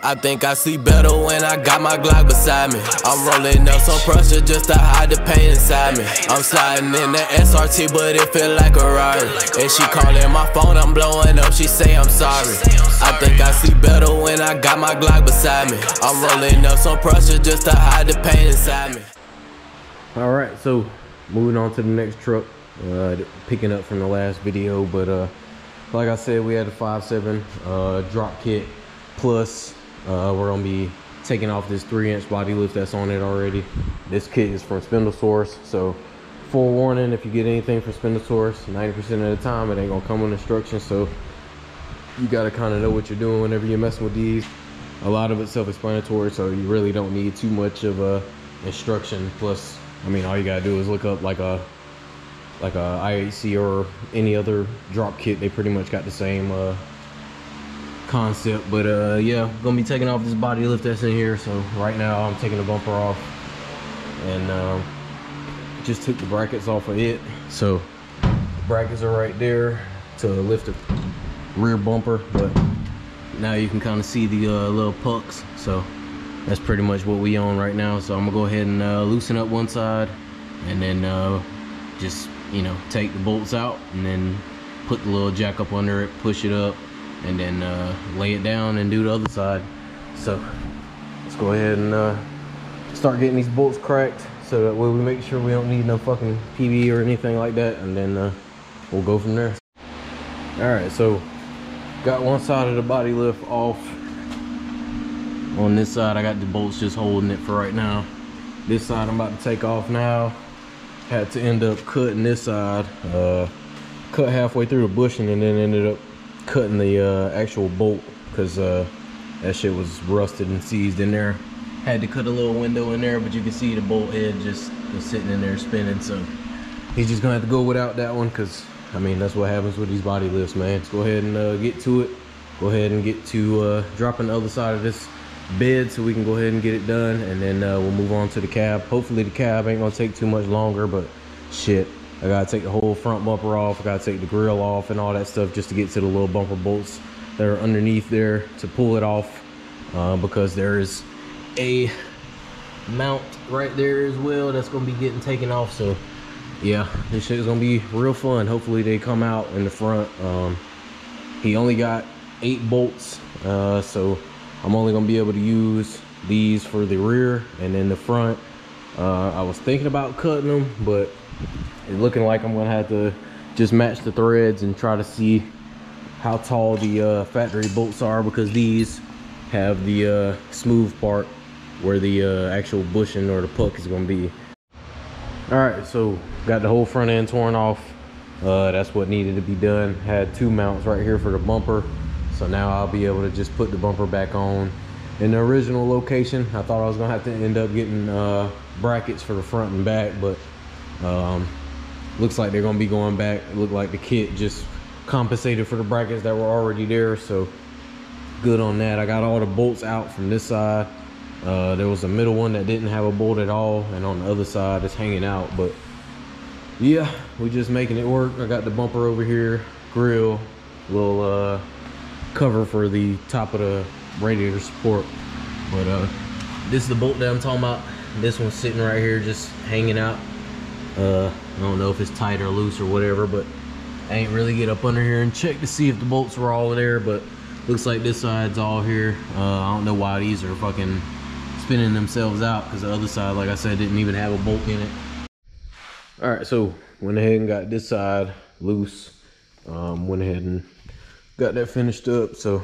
I think I see better when I got my Glock beside me. I'm rolling up some pressure just to hide the pain inside me. I'm sliding in the SRT, but it feel like a Rari. And she calling my phone, I'm blowing up, she say I'm sorry. I think I see better when I got my Glock beside me. I'm rolling up some pressure just to hide the pain inside me. Alright, so moving on to the next truck. Picking up from the last video, but like I said, we had a 5.7 drop kit plus. We're gonna be taking off this 3-inch body lift that's on it already. This kit is from Spindle Source, so forewarning, if you get anything from Spindle Source, 90% of the time it ain't gonna come with instructions, so you gotta kind of know what you're doing whenever you're messing with these. A lot of it's self-explanatory, so you really don't need too much of a instruction. Plus, I mean, all you gotta do is look up like a IHC or any other drop kit. They pretty much got the same concept. But yeah, gonna be taking off this body lift that's in here. So right now I'm taking the bumper off and just took the brackets off of it. So the brackets are right there to lift the rear bumper, but now you can kind of see the little pucks. So that's pretty much what we on right now. So I'm gonna go ahead and loosen up one side and then just, you know, take the bolts out and then put the little jack up under it, push it up, and then lay it down and do the other side. So let's go ahead and start getting these bolts cracked so that way we make sure we don't need no fucking PB or anything like that, and then we'll go from there. All right, so got one side of the body lift off. On this side I got the bolts just holding it for right now. This side I'm about to take off now. Had to end up cutting this side, cut halfway through the bushing, and then ended up cutting the actual bolt because that shit was rusted and seized in there. Had to cut a little window in there, but you can see the bolt head just sitting in there spinning. So he's just gonna have to go without that one because, I mean, that's what happens with these body lifts, man. Let's go ahead and get to it. Go ahead and get to dropping the other side of this bed so we can go ahead and get it done, and then we'll move on to the cab. Hopefully the cab ain't gonna take too much longer, but shit, I gotta take the whole front bumper off, I gotta take the grill off and all that stuff just to get to the little bumper bolts that are underneath there to pull it off, because there is a mount right there as well that's gonna be getting taken off. So yeah, this shit is gonna be real fun. Hopefully they come out in the front. He only got 8 bolts, so I'm only gonna be able to use these for the rear, and then the front, I was thinking about cutting them, but it's looking like I'm gonna have to just match the threads and try to see how tall the factory bolts are, because these have the smooth part where the actual bushing or the puck is gonna be. All right, so got the whole front end torn off. That's what needed to be done. Had 2 mounts right here for the bumper. So now I'll be able to just put the bumper back on in the original location. I thought I was gonna have to end up getting brackets for the front and back, but looks like they're gonna be going back. It looked like the kit just compensated for the brackets that were already there, so good on that. I got all the bolts out from this side. There was a middle one that didn't have a bolt at all, and on the other side it's hanging out, but yeah, we're just making it work. I got the bumper over here, grill, little cover for the top of the radiator support, but this is the bolt that I'm talking about. This one's sitting right here just hanging out. I don't know if it's tight or loose or whatever, but I ain't really get up under here and check to see if the bolts were all there, but looks like this side's all here. I don't know why these are fucking spinning themselves out, because the other side, like I said, didn't even have a bolt in it. All right, so went ahead and got this side loose. Went ahead and got that finished up, so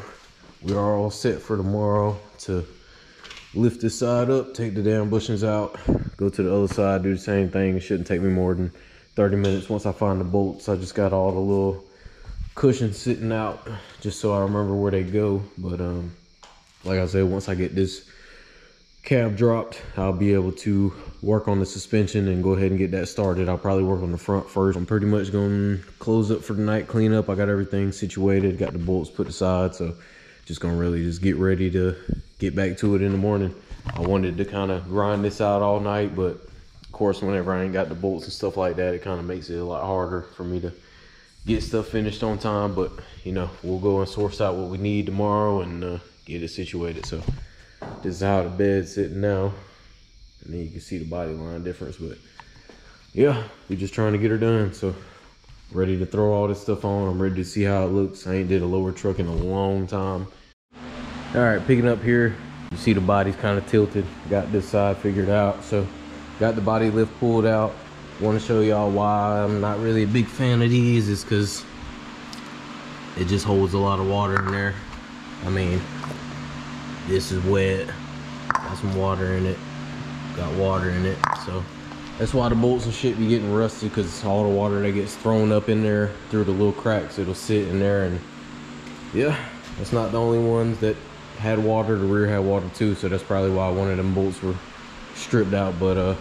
we are all set for tomorrow to lift this side up, take the damn bushings out, go to the other side, do the same thing. It shouldn't take me more than 30 minutes once I find the bolts. I just got all the little cushions sitting out just so I remember where they go. But like I said, once I get this cab dropped, I'll be able to work on the suspension and go ahead and get that started. I'll probably work on the front first. I'm pretty much gonna close up for the night, clean up. I got everything situated, got the bolts put aside, so just gonna really just get ready to get back to it in the morning. I wanted to kind of grind this out all night, but of course whenever I ain't got the bolts and stuff like that, it kind of makes it a lot harder for me to get stuff finished on time, but you know, we'll go and source out what we need tomorrow and get it situated. So this is how the bed's sitting now, and then you can see the body line difference. But yeah, we're just trying to get her done. So ready to throw all this stuff on. I'm ready to see how it looks. I ain't did a lower truck in a long time. All right, picking up here, you see the body's kind of tilted. Got this side figured out, so got the body lift pulled out. Want to show y'all why I'm not really a big fan of these is because it just holds a lot of water in there. I mean, this is wet, got some water in it, got water in it, so that's why the bolts and shit be getting rusty, because all the water that gets thrown up in there through the little cracks, it'll sit in there. And yeah, that's not the only ones that had water. The rear had water too, so that's probably why one of them bolts were stripped out. But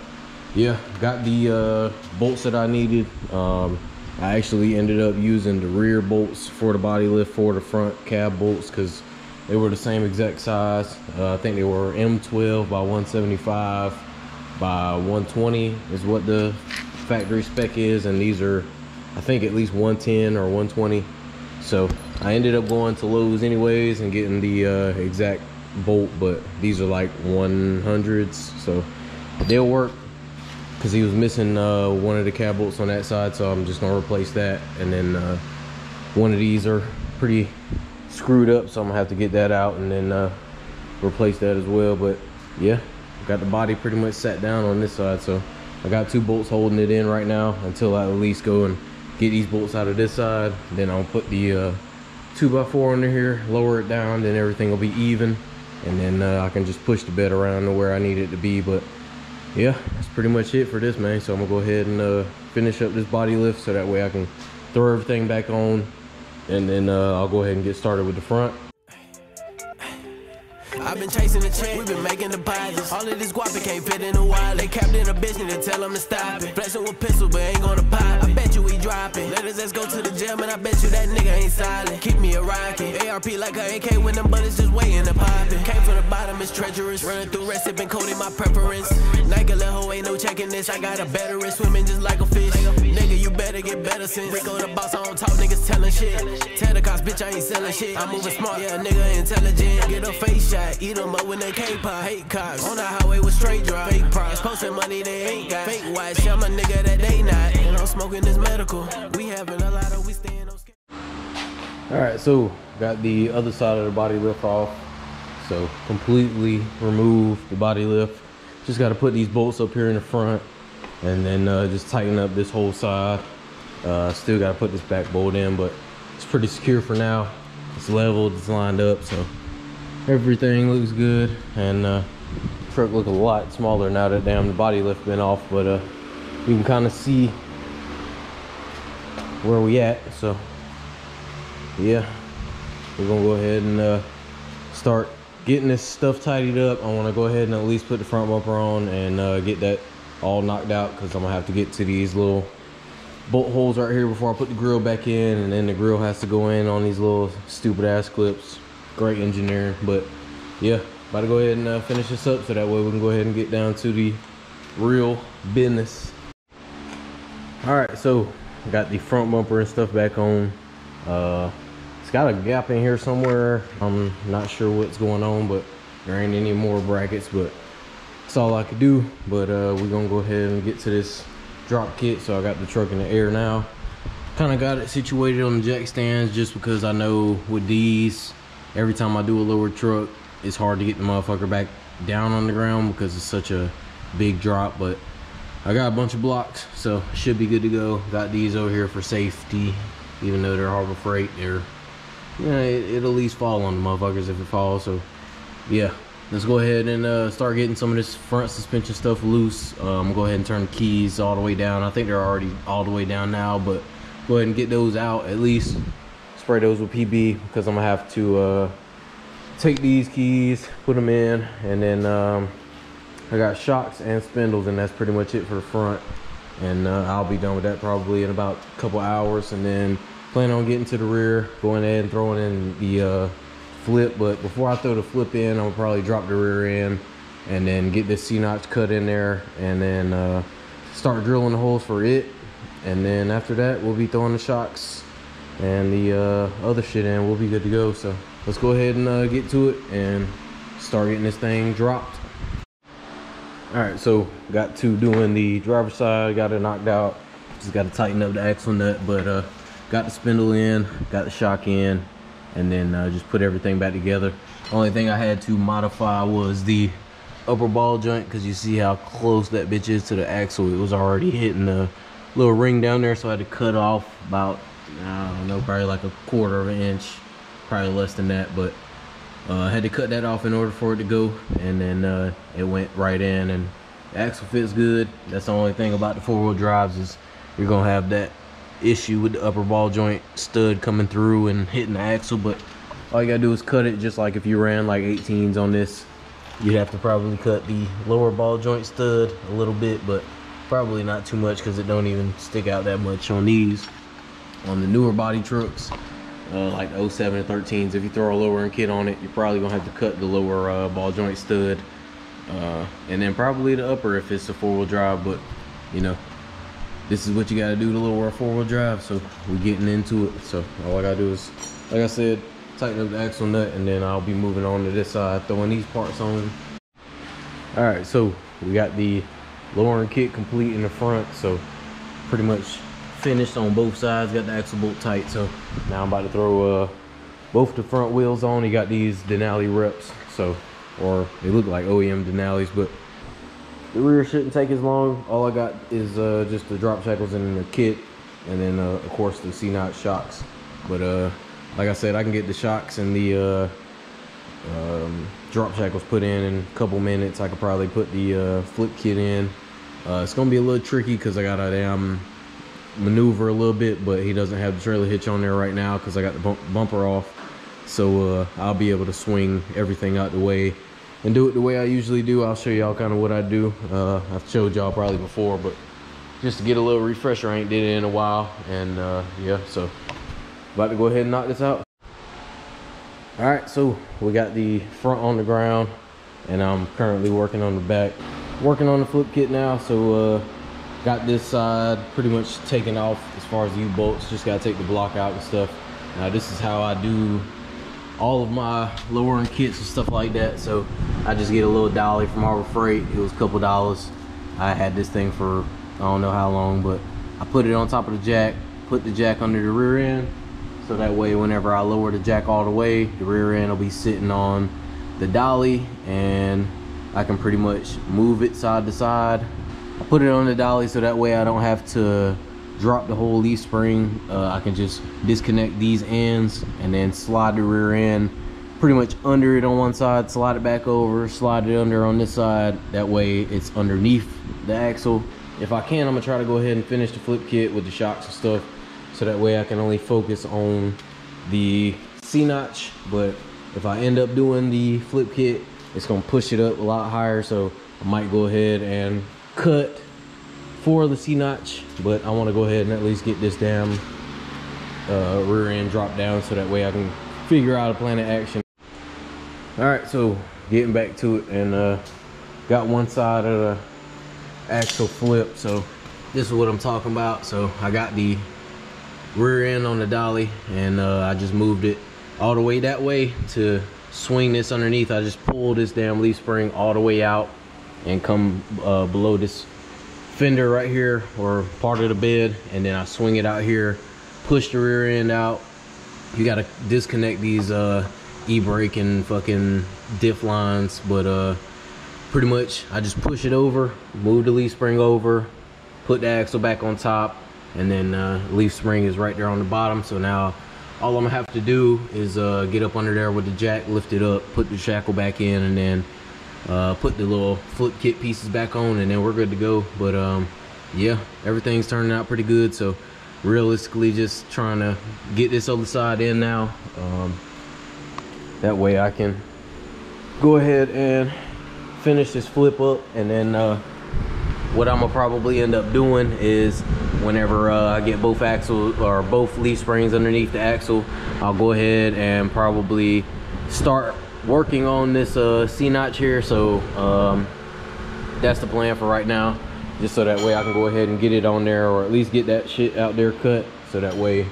yeah, got the bolts that I needed. I actually ended up using the rear bolts for the body lift for the front cab bolts, because they were the same exact size. I think they were M12 by 175 by 120 is what the factory spec is, and these are, I think, at least 110 or 120. So I ended up going to Lowe's anyways and getting the exact bolt, but these are like 100s, so they'll work, because he was missing one of the cab bolts on that side, so I'm just gonna replace that. And then one of these are pretty screwed up, so I'm gonna have to get that out and then replace that as well. But yeah, got the body pretty much sat down on this side, so I got 2 bolts holding it in right now until I at least go and get these bolts out of this side. Then I'll put the 2x4 under here, lower it down, then everything will be even, and then I can just push the bed around to where I need it to be. But yeah, that's pretty much it for this, man. So I'm gonna go ahead and finish up this body lift, so that way I can throw everything back on, and then I'll go ahead and get started with the front. I've been chasing the check, we been making deposits. All of this guap, it can't fit in a wallet. They capped in a bitch and they tell them to stop it. Flexing with pistol, but ain't gonna pop. I bet you we dropping. Let us just go to the gym, and I bet you that nigga ain't silent. Keep me a rocket. ARP like a AK when them bullets just waiting to pop it. Came from the bottom, it's treacherous. Running through rest, sipping coding my preference. Nike Leho ain't no checking this. I got a better wrist, swimming just like a fish. Nigga, you better get better since. Rico the boss, I don't talk, niggas telling shit. Tell the cops, bitch, I ain't selling shit. I'm moving smart, yeah, nigga intelligent. Get a face shot, eat them up when they can't pop. Hate cops, on the highway with straight drive. Fake props, posting money they ain't got. Fake watch, I'm a nigga that they not. And I'm smoking this medical. We having a lot of, we staying on schedule. All right, so got the other side of the body lift off. So completely remove the body lift. Just got to put these bolts up here in the front, and then just tighten up this whole side. Still got to put this back bolt in, but it's pretty secure for now. It's leveled, it's lined up, so everything looks good. And truck look a lot smaller now that the body lift been off, but you can kind of see where we at. So yeah, we're gonna go ahead and start getting this stuff tidied up. I want to go ahead and at least put the front bumper on and get that all knocked out, because I'm gonna have to get to these little bolt holes right here before I put the grill back in, and then the grill has to go in on these little stupid ass clips. Great engineering. But yeah, about to go ahead and finish this up, so that way we can go ahead and get down to the real business. All right, so got the front bumper and stuff back on. It's got a gap in here somewhere. I'm not sure what's going on, but there ain't any more brackets, but that's all I could do. But we're gonna go ahead and get to this drop kit. So I got the truck in the air now. Kind of got it situated on the jack stands, just because I know with these, every time I do a lower truck, it's hard to get the motherfucker back down on the ground because it's such a big drop. But I got a bunch of blocks, so should be good to go. Got these over here for safety, even though they're Harbor Freight. They're, you know, it'll at least fall on the motherfuckers if it falls. So yeah, let's go ahead and start getting some of this front suspension stuff loose. I'm gonna go ahead and turn the keys all the way down. I think they're already all the way down now, but go ahead and get those out, at least spray those with PB, because I'm gonna have to take these keys, put them in, and then I got shocks and spindles, and that's pretty much it for the front. And I'll be done with that probably in about a couple hours, and then plan on getting to the rear, going ahead and throwing in the flip. But before I throw the flip in, I'll probably drop the rear in and then get this C-notch cut in there, and then start drilling the holes for it. And then after that, we'll be throwing the shocks and the other shit in, we'll be good to go. So let's go ahead and get to it and start getting this thing dropped. All right, so got to doing the driver's side, got it knocked out. Just got to tighten up the axle nut, but got the spindle in, got the shock in, and then just put everything back together. Only thing I had to modify was the upper ball joint, because you see how close that bitch is to the axle. It was already hitting the little ring down there, so I had to cut off about, I don't know, probably like a 1/4 of an inch, probably less than that, but I had to cut that off in order for it to go, and then it went right in, and the axle fits good. That's the only thing about the 4-wheel drives, is you're gonna have that issue with the upper ball joint stud coming through and hitting the axle. But all you gotta do is cut it, just like if you ran like 18s on this. You'd have to probably cut the lower ball joint stud a little bit, but probably not too much, because it don't even stick out that much on these. On the newer body trucks, like the 07 and 13s, if you throw a lower end kit on it, you're probably gonna have to cut the lower ball joint stud, and then probably the upper if it's a 4-wheel drive. But you know, this is what you gotta do to lower a 4-wheel drive, so we're getting into it. So all I gotta do is, like I said, tighten up the axle nut, and then I'll be moving on to this side, throwing these parts on. All right, so we got the lowering kit complete in the front, so pretty much finished on both sides. Got the axle bolt tight, so now I'm about to throw both the front wheels on. You got these Denali reps, so, or they look like OEM Denalis, but the rear shouldn't take as long. All I got is just the drop shackles in the kit, and then of course the C-notch shocks. But like I said, I can get the shocks and the drop shackles put in a couple minutes. I could probably put the flip kit in. It's gonna be a little tricky because I gotta maneuver a little bit, but he doesn't have the trailer hitch on there right now because I got the bumper off. So I'll be able to swing everything out the way and do it the way I usually do. I'll show y'all kind of what I do. I've showed y'all probably before, but just to get a little refresher, I ain't did it in a while. And yeah, so about to go ahead and knock this out. All right, so we got the front on the ground, and I'm currently working on the back, working on the flip kit now. So got this side pretty much taken off as far as the U-bolts. Just gotta take the block out and stuff. Now this is how I do all of my lowering kits and stuff like that. So I just get a little dolly from Harbor Freight. It was a couple dollars. I had this thing for I don't know how long, but I put it on top of the jack, put the jack under the rear end, so that way whenever I lower the jack all the way, the rear end will be sitting on the dolly, and I can pretty much move it side to side. I put it on the dolly so that way I don't have to drop the whole leaf spring. I can just disconnect these ends and then slide the rear end pretty much under it on one side, slide it back over, slide it under on this side. That way it's underneath the axle. If I can, I'm gonna try to go ahead and finish the flip kit with the shocks and stuff, so that way I can only focus on the C-notch. But if I end up doing the flip kit, it's gonna push it up a lot higher, so I might go ahead and cut for the C-notch, but I want to go ahead and at least get this damn rear end drop down, so that way I can figure out a plan of action. All right, so getting back to it, and got one side of the axle flip. So this is what I'm talking about. So I got the rear end on the dolly, and I just moved it all the way that way to swing this underneath. I just pull this damn leaf spring all the way out and come below this fender right here, or part of the bed, and then I swing it out here, push the rear end out. You got to disconnect these e-brake and fucking diff lines, but pretty much I just push it over, move the leaf spring over, put the axle back on top, and then leaf spring is right there on the bottom. So now all I'm gonna have to do is get up under there with the jack, lift it up, put the shackle back in, and then put the little flip kit pieces back on, and then we're good to go. But yeah, everything's turning out pretty good. So realistically, just trying to get this other side in now. That way I can go ahead and finish this flip up, and then what I'm gonna probably end up doing is whenever I get both axles or both leaf springs underneath the axle, I'll go ahead and probably start working on this C-notch here. So that's the plan for right now, just so that way I can go ahead and get it on there, or at least get that shit out there cut, so that way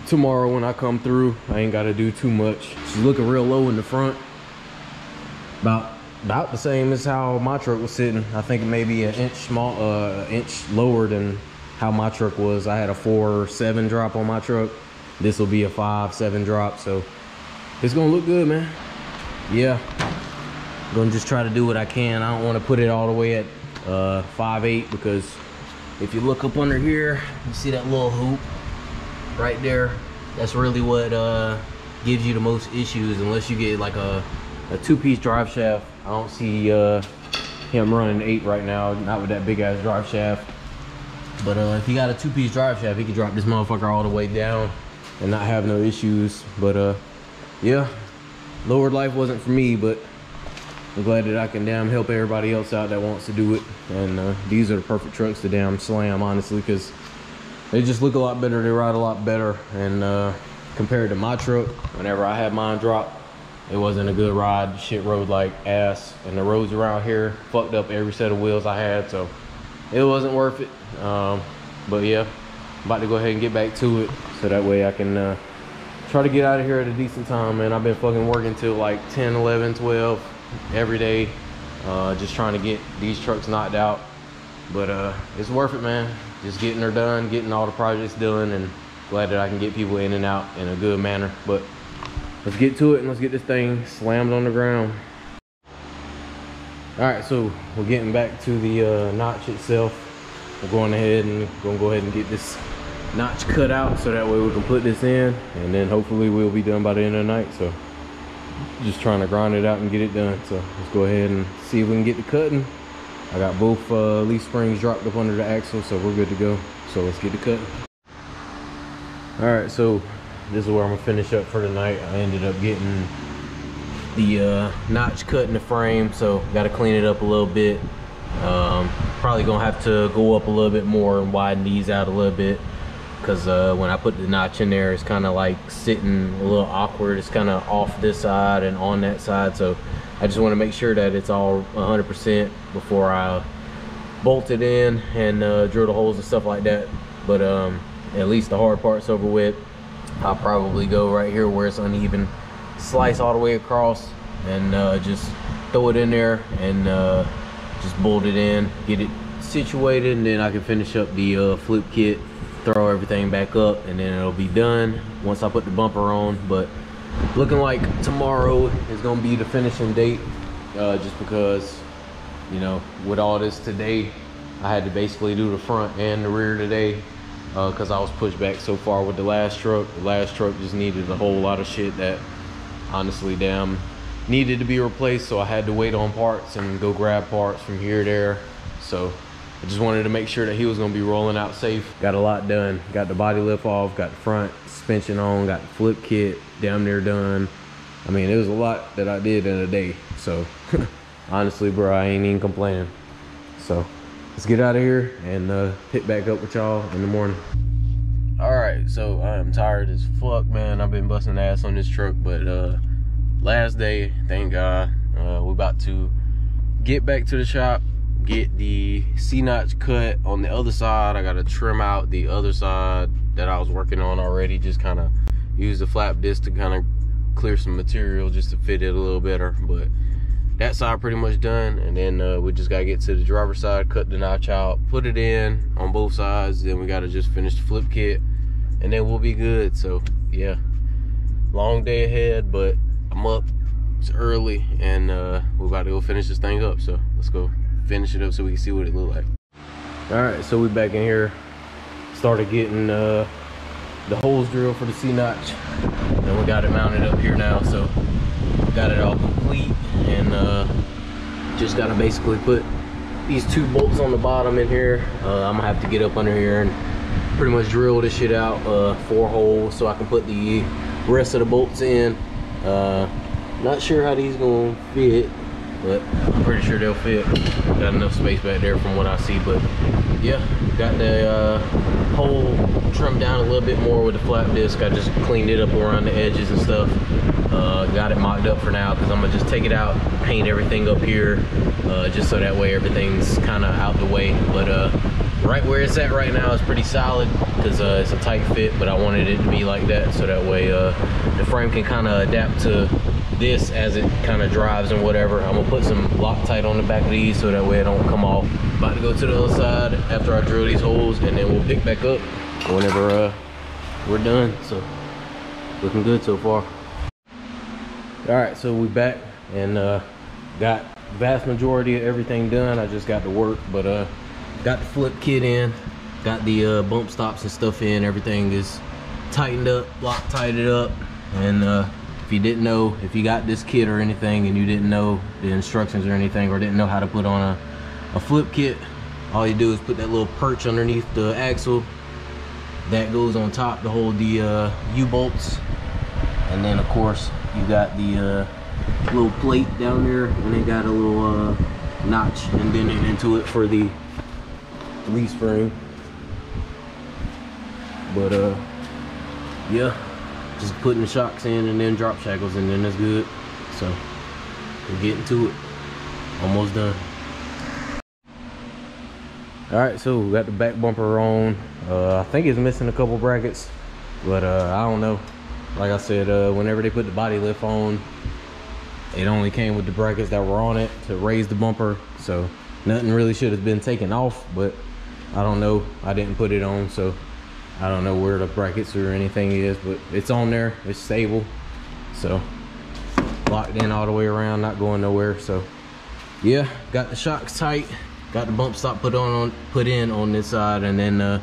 tomorrow when I come through. I ain't got to do too much. She's looking real low in the front. About the same as how my truck was sitting. I think maybe an inch lower than how my truck was. I had a 4.7 drop on my truck. This will be a 5.7 drop, so it's gonna look good, man. Yeah, I'm gonna just try to do what I can. I don't want to put it all the way at 5.8, because if you look up under here, you see that little hoop right there. That's really what gives you the most issues, unless you get like a two-piece drive shaft. I don't see him running 8 right now, not with that big ass drive shaft. But if he got a two-piece drive shaft, he can drop this motherfucker all the way down and not have no issues. But yeah, lowered life wasn't for me, but I'm glad that I can damn help everybody else out that wants to do it. And these are the perfect trucks to damn slam, honestly, because they just look a lot better, they ride a lot better. And compared to my truck, whenever I had mine drop, it wasn't a good ride. Shit rode like ass, and the roads around here fucked up every set of wheels I had, so it wasn't worth it. But yeah, I'm about to go ahead and get back to it, so that way I can try to get out of here at a decent time, man. I've been fucking working till like 10, 11, 12 every day, just trying to get these trucks knocked out. But it's worth it, man. Just getting her done, getting all the projects done, and glad that I can get people in and out in a good manner. But let's get to it and let's get this thing slammed on the ground. All right, so we're getting back to the notch itself. We're going ahead and gonna go ahead and get this notch cut out, so that way we can put this in, and then hopefully we'll be done by the end of the night. So just trying to grind it out and get it done. So let's go ahead and see if we can get the cutting. I got both leaf springs dropped up under the axle, so we're good to go. So let's get the cutting. All right, so this is where I'm gonna finish up for the night. I ended up getting the notch cut in the frame, so got to clean it up a little bit. Probably gonna have to go up a little bit more and widen these out a little bit, because when I put the notch in there, it's kind of like sitting a little awkward. It's kind of off this side and on that side, so I just want to make sure that it's all 100% before I bolt it in and drill the holes and stuff like that. But at least the hard part's over with. I'll probably go right here where it's uneven, slice all the way across, and just throw it in there and just bolt it in, get it situated, and then I can finish up the flip kit, throw everything back up, and then it'll be done once I put the bumper on. But looking like tomorrow is gonna be the finishing date, just because, you know, with all this today, I had to basically do the front and the rear today, because I was pushed back so far with the last truck. The last truck just needed a whole lot of shit that honestly damn needed to be replaced, so I had to wait on parts and go grab parts from here to there. So I just wanted to make sure that he was gonna be rolling out safe. Got a lot done. Got the body lift off, got the front suspension on, got the flip kit damn near done. I mean, it was a lot that I did in a day. So honestly, bro, I ain't even complaining. So let's get out of here and pick back up with y'all in the morning. All right, so I am tired as fuck, man. I've been busting ass on this truck, but last day, thank God. We're about to get back to the shop, get the C-notch cut on the other side. I gotta trim out the other side that I was working on already, just kind of use the flap disc to kind of clear some material just to fit it a little better. But that side pretty much done, and then we just gotta get to the driver's side, cut the notch out, put it in on both sides, then we gotta just finish the flip kit, and then we'll be good. So yeah, long day ahead, but I'm up, it's early, and we're about to go finish this thing up. So let's go finish it up so we can see what it look like. All right, so we back in here, started getting the holes drilled for the C-notch, and we got it mounted up here now. So got it all complete, and just gotta basically put these 2 bolts on the bottom in here. I'm gonna have to get up under here and pretty much drill this shit out, 4 holes, so I can put the rest of the bolts in. Not sure how these gonna fit, but I'm pretty sure they'll fit. Got enough space back there from what I see. But yeah, got the hole trimmed down a little bit more with the flap disc. I just cleaned it up around the edges and stuff. Got it mocked up for now, because I'm gonna just take it out, paint everything up here, just so that way everything's kind of out the way. But right where it's at right now is pretty solid because it's a tight fit, but I wanted it to be like that so that way the frame can kind of adapt to this as it kind of drives and whatever. I'm gonna put some Loctite on the back of these so that way it don't come off. About to go to the other side after I drill these holes, and then we'll pick back up whenever we're done. So looking good so far. All right, so we back and got vast majority of everything done. I just got to work, but got the flip kit in, got the bump stops and stuff in. Everything is tightened up, Loctited up. And if you didn't know, if you got this kit or anything and you didn't know the instructions or anything, or didn't know how to put on a flip kit, all you do is put that little perch underneath the axle that goes on top to hold the U-bolts. And then of course you got the little plate down there, and it got a little notch and then into it for the leaf spring. But yeah, just putting the shocks in and then drop shackles, and then that's good. So we're getting to it, almost done. All right, so we got the back bumper on. I think it's missing a couple brackets, but I don't know. Like I said, whenever they put the body lift on, it only came with the brackets that were on it to raise the bumper, so nothing really should have been taken off. But I don't know, I didn't put it on, so I don't know where the brackets or anything is, but it's on there, it's stable, so locked in all the way around, not going nowhere. So yeah, got the shocks tight, got the bump stop put in on this side, and then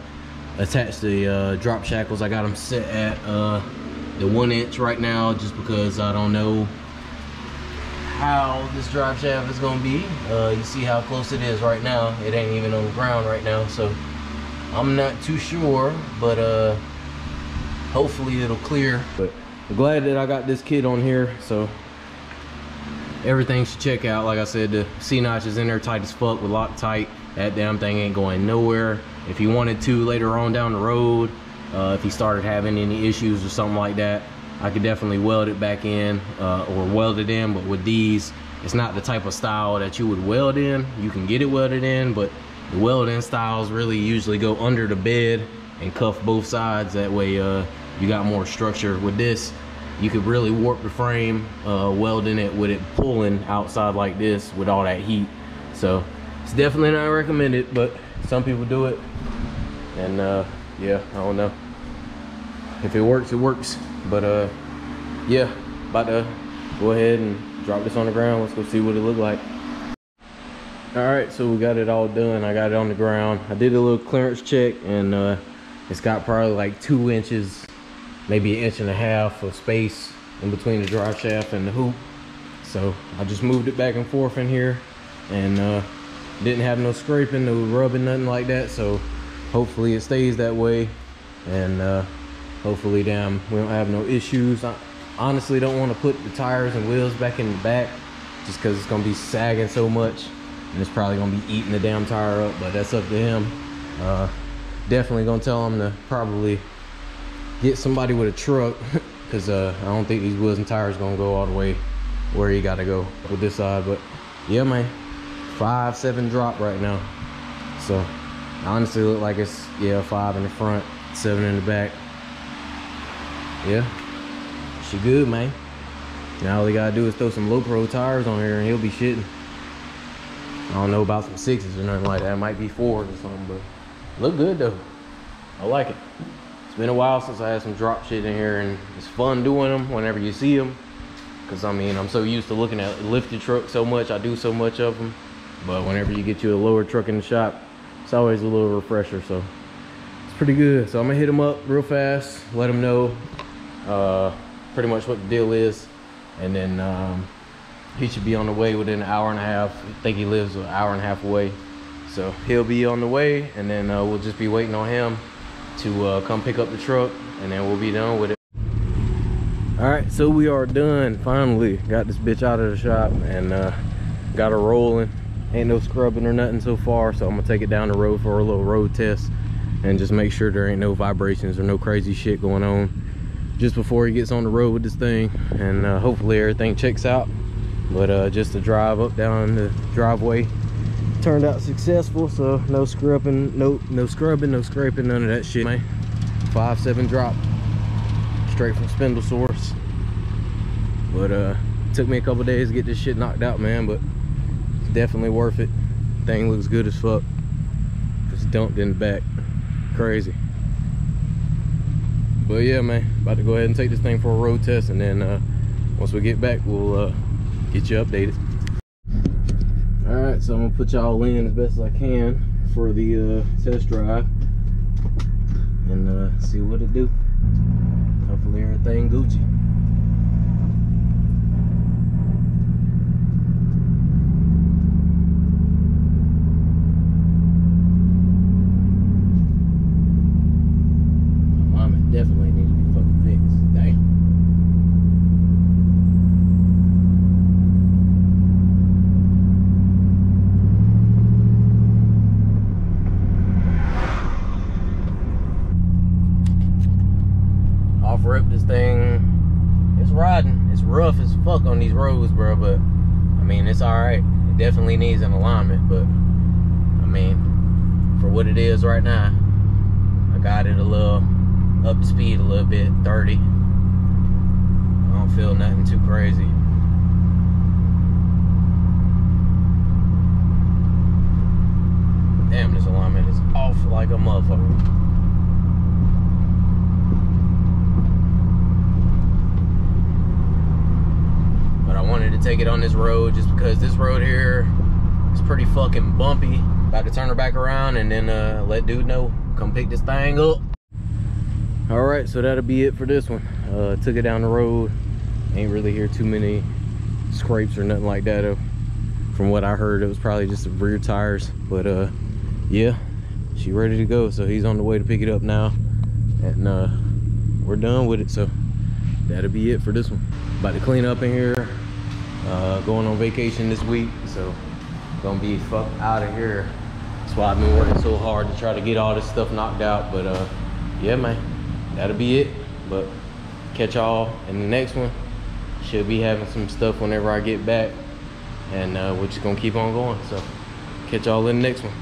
attached the drop shackles. I got them set at the 1 inch right now, just because I don't know how this drive shaft is gonna be. You see how close it is right now. It ain't even on the ground right now, so I'm not too sure, but hopefully it'll clear. But I'm glad that I got this kit on here, so everything should check out. Like I said, the C-notch is in there tight as fuck with Loctite. That damn thing ain't going nowhere. If you wanted to later on down the road, if he started having any issues or something like that, I could definitely weld it back in, or weld it in. But with these, it's not the type of style that you would weld in. You can get it welded in, but the welding styles really usually go under the bed and cuff both sides. That way you got more structure. With this, you could really warp the frame welding it with it pulling outside like this with all that heat. So it's definitely not recommended, but some people do it. And yeah, I don't know. If it works, it works. But yeah, about to go ahead and drop this on the ground. Let's go see what it looked like. All right, so we got it all done. I got it on the ground. I did a little clearance check, and it's got probably like 2 inches, maybe 1.5 inches of space in between the drive shaft and the hoop. So I just moved it back and forth in here, and didn't have no scraping, no rubbing, nothing like that. So hopefully it stays that way, and hopefully we don't have no issues. I honestly don't want to put the tires and wheels back in the back, just because it's going to be sagging so much, and it's probably going to be eating the damn tire up. But that's up to him. Definitely going to tell him to probably get somebody with a truck, because I don't think these wheels and tires going to go all the way where you got to go with this side. But yeah, man, 5.7 drop right now. So honestly look like it's, yeah, 5 in the front, 7 in the back. Yeah, she good, man. Now all they gotta do is throw some low pro tires on here and he'll be shitting. I don't know about some 6s or nothing like that. It might be 4s or something, but look good though. I like it. It's been a while since I had some drop shit in here, and it's fun doing them whenever you see them, because I mean, I'm so used to looking at lifted trucks so much. I do so much of them, but whenever you get you a lower truck in the shop, it's always a little refresher. So it's pretty good. So I'm gonna hit him up real fast, let him know pretty much what the deal is, and then he should be on the way within an hour and a half. I think he lives an hour and a half away, so he'll be on the way, and then we'll just be waiting on him to come pick up the truck, and then we'll be done with it. All right, so we are done. Finally got this bitch out of the shop and got her rolling. Ain't no scrubbing or nothing so far, so I'm gonna take it down the road for a little road test and just make sure there ain't no vibrations or no crazy shit going on just before he gets on the road with this thing, and hopefully everything checks out. But just to drive up down the driveway, turned out successful, so no scrubbing, no scrubbing, no scraping, none of that shit, man. 5.7 drop, straight from spindle source. But it took me a couple days to get this shit knocked out, man, but it's definitely worth it. Thing looks good as fuck. Just dumped in the back, crazy. But yeah, man, about to go ahead and take this thing for a road test, and then once we get back, we'll get you updated. All right, so I'm gonna put y'all in as best as I can for the test drive and see what it do. Hopefully everything Gucci. Definitely need to be fucking fixed. Dang. Off rip, this thing, it's riding. It's rough as fuck on these roads, bro, but I mean, it's alright. It definitely needs an alignment, but I mean, for what it is right now, I got it a little up to speed a little bit, 30. I don't feel nothing too crazy. Damn, this alignment is off like a motherfucker. But I wanted to take it on this road just because this road here is pretty fucking bumpy. About to turn her back around and then let dude know, come pick this thing up. All right, so that'll be it for this one. Took it down the road. Ain't really hear too many scrapes or nothing like that. From what I heard, it was probably just the rear tires. But yeah, she ready to go. So he's on the way to pick it up now, and we're done with it. So that'll be it for this one. About to clean up in here. Going on vacation this week, so gonna be fucked out of here. That's why I've been working so hard to try to get all this stuff knocked out. But yeah, man. That'll be it, but catch y'all in the next one. Should be having some stuff whenever I get back, and we're just gonna keep on going. So catch y'all in the next one.